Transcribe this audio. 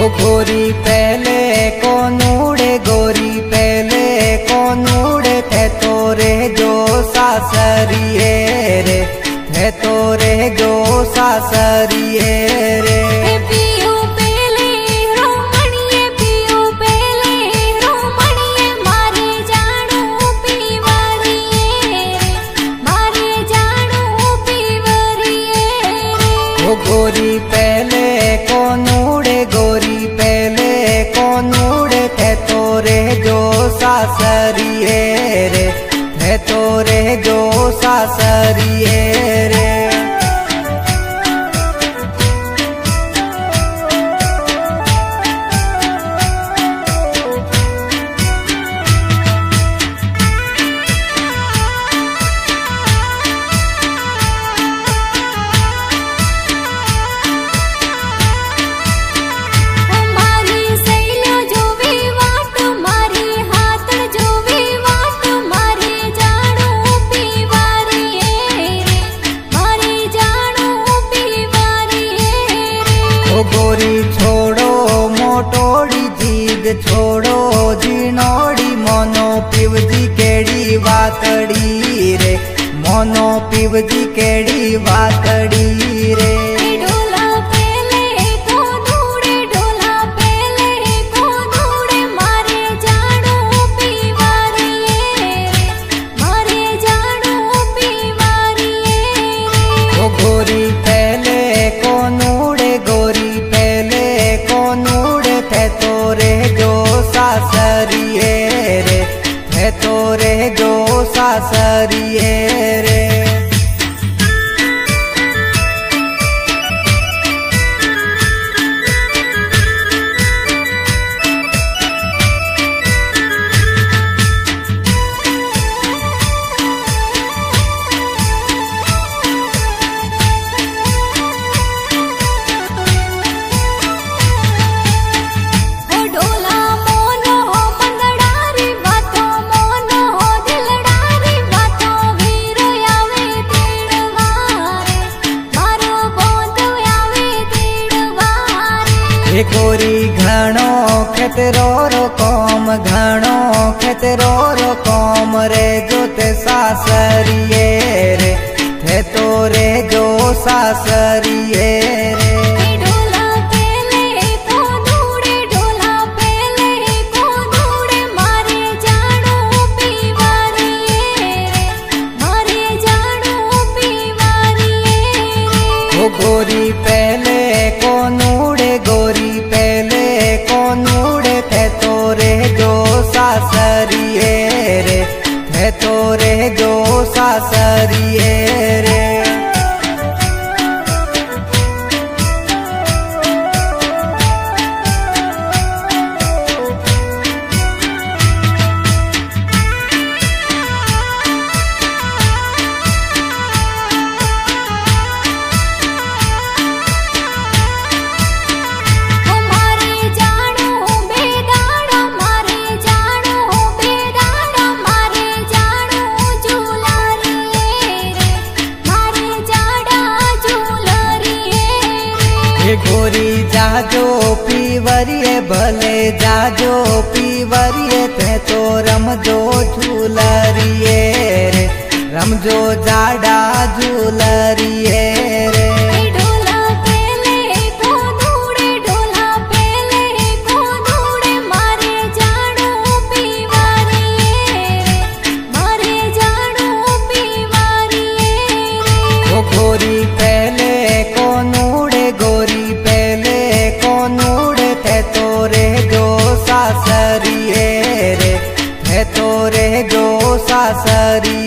गोरी पहले कोनूड़े गोरी पहले कोनूड़े थे तोरे जो सासरिए रे थे तोरे जो सासरिए रे गोरी पहले कोनूड़े गोरी पहले कोनूड़े थे तोरे जो सासरिए रे थे तोरे जो सासरिए रे गोरी छोड़ो मोटोड़ी जीद छोड़ो जीनोड़ी मोनो पीवजी केड़ी वातड़ी रे मोनो पीवजी केड़ी वातड़ी रे गोरी पहले कोनूड़े गोरी पहले कोनूड़े थे तोरे जो सासरिए रे थे तोरे जो सासरिए रे गोरी घणो खेतरो रो कोम घणो खेतरो रो कोम रे जो ते सासरिए रे थे तोरे जो सासरिए रे गोरी पहले कोनूड़े गोरी पहले कोनूड़े थे तोरे जो सासरिए रे थे तोरे जो सासरिए रे गोरी जाजो पीवरिए भले जाजो पीवरिए थे तो रमजो झूलरिए रे रमजो जाडा झूलरिए रे गोरी पहले कोनूड़े गोरी पहले कोनूड़े थे तोरे जो सासरिए रे थे तोरे जो सासरिए